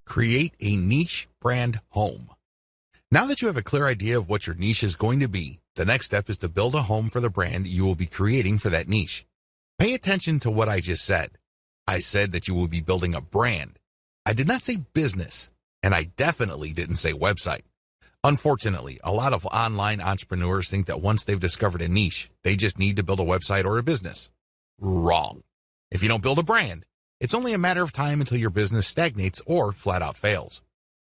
Create a niche brand home. Now that you have a clear idea of what your niche is going to be, the next step is to build a home for the brand you will be creating for that niche. Pay attention to what I just said. I said that you will be building a brand. I did not say business, and I definitely didn't say website. Unfortunately, a lot of online entrepreneurs think that once they've discovered a niche, they just need to build a website or a business. Wrong. If you don't build a brand, it's only a matter of time until your business stagnates or flat out fails.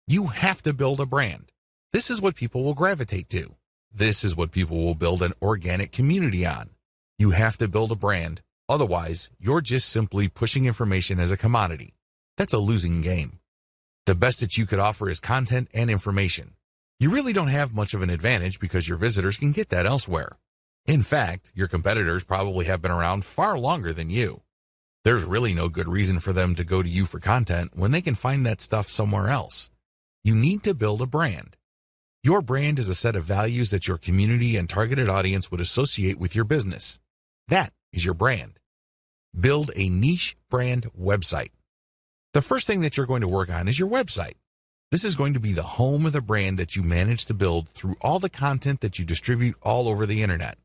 You have to build a brand. This is what people will gravitate to. This is what people will build an organic community on. You have to build a brand. Otherwise, you're just simply pushing information as a commodity. That's a losing game. The best that you could offer is content and information. You really don't have much of an advantage because your visitors can get that elsewhere. In fact, your competitors probably have been around far longer than you. There's really no good reason for them to go to you for content when they can find that stuff somewhere else. You need to build a brand. Your brand is a set of values that your community and targeted audience would associate with your business. That is your brand. Build a niche brand website. The first thing that you're going to work on is your website. This is going to be the home of the brand that you manage to build through all the content that you distribute all over the internet.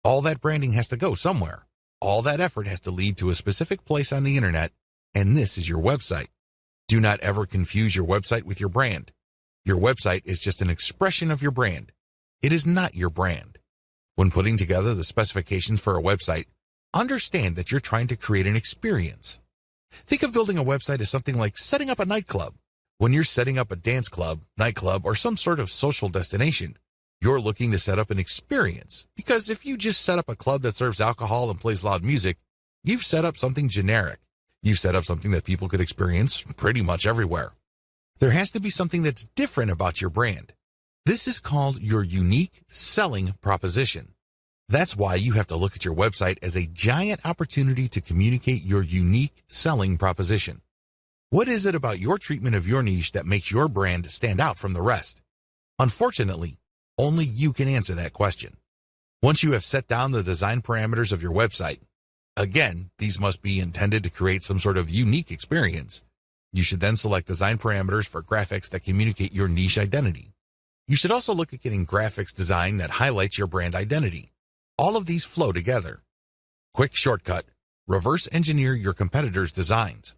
All that branding has to go somewhere. All that effort has to lead to a specific place on the internet, and this is your website. Do not ever confuse your website with your brand. Your website is just an expression of your brand. It is not your brand. When putting together the specifications for a website, understand that you're trying to create an experience. Think of building a website as something like setting up a nightclub. When you're setting up a dance club, nightclub, or some sort of social destination, you're looking to set up an experience. Because if you just set up a club that serves alcohol and plays loud music, you've set up something generic. You've set up something that people could experience pretty much everywhere. There has to be something that's different about your brand. This is called your unique selling proposition. That's why you have to look at your website as a giant opportunity to communicate your unique selling proposition. What is it about your treatment of your niche that makes your brand stand out from the rest? Unfortunately, only you can answer that question. Once you have set down the design parameters of your website, again, these must be intended to create some sort of unique experience. You should then select design parameters for graphics that communicate your niche identity. You should also look at getting graphics design that highlights your brand identity. All of these flow together. Quick shortcut: reverse engineer your competitors' designs.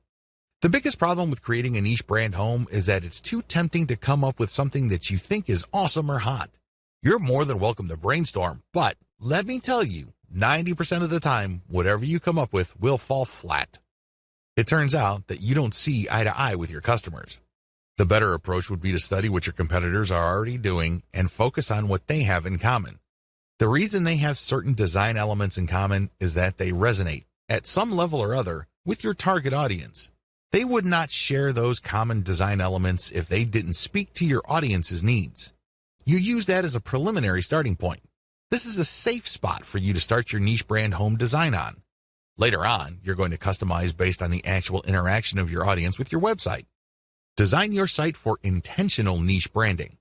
The biggest problem with creating a niche brand home is that it's too tempting to come up with something that you think is awesome or hot. You're more than welcome to brainstorm, but let me tell you, 90% of the time, whatever you come up with will fall flat. It turns out that you don't see eye to eye with your customers. The better approach would be to study what your competitors are already doing and focus on what they have in common. The reason they have certain design elements in common is that they resonate, at some level or other, with your target audience. They would not share those common design elements if they didn't speak to your audience's needs. You use that as a preliminary starting point. This is a safe spot for you to start your niche brand home design on. Later on, you're going to customize based on the actual interaction of your audience with your website. Design your site for intentional niche branding.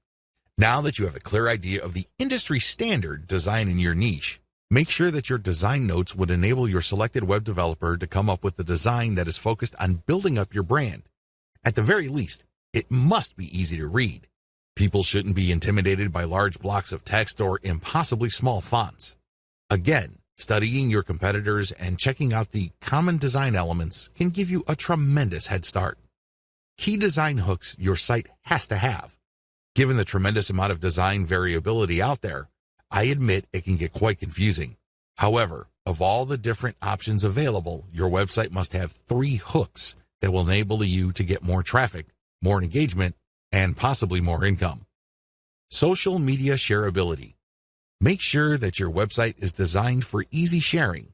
Now that you have a clear idea of the industry standard design in your niche, make sure that your design notes would enable your selected web developer to come up with a design that is focused on building up your brand. At the very least, it must be easy to read. People shouldn't be intimidated by large blocks of text or impossibly small fonts. Again, studying your competitors and checking out the common design elements can give you a tremendous head start. Key design hooks your site has to have. Given the tremendous amount of design variability out there, I admit it can get quite confusing. However, of all the different options available, your website must have 3 hooks that will enable you to get more traffic, more engagement, and possibly more income. Social media shareability. Make sure that your website is designed for easy sharing.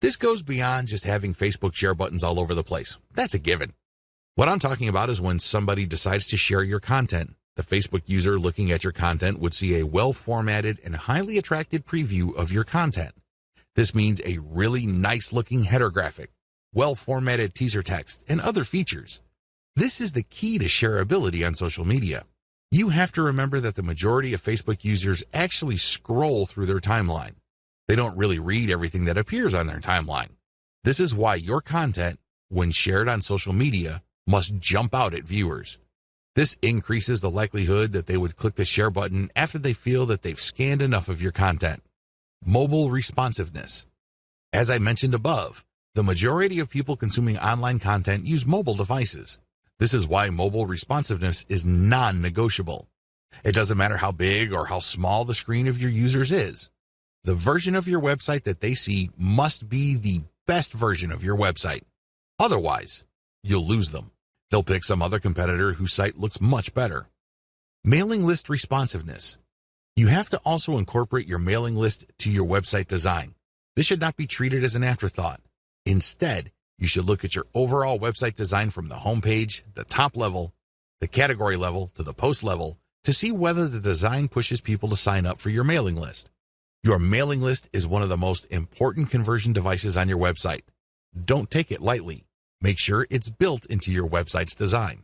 This goes beyond just having Facebook share buttons all over the place. That's a given. What I'm talking about is when somebody decides to share your content. The Facebook user looking at your content would see a well-formatted and highly attractive preview of your content. This means a really nice-looking header graphic, well-formatted teaser text, and other features. This is the key to shareability on social media. You have to remember that the majority of Facebook users actually scroll through their timeline. They don't really read everything that appears on their timeline. This is why your content, when shared on social media, must jump out at viewers. This increases the likelihood that they would click the share button after they feel that they've scanned enough of your content. Mobile responsiveness. As I mentioned above, the majority of people consuming online content use mobile devices. This is why mobile responsiveness is non-negotiable. It doesn't matter how big or how small the screen of your users is. The version of your website that they see must be the best version of your website. Otherwise, you'll lose them. They'll pick some other competitor whose site looks much better. Mailing list responsiveness. You have to also incorporate your mailing list to your website design. This should not be treated as an afterthought. Instead, you should look at your overall website design from the homepage, the top level, the category level, to the post level to see whether the design pushes people to sign up for your mailing list. Your mailing list is one of the most important conversion devices on your website. Don't take it lightly. Make sure it's built into your website's design.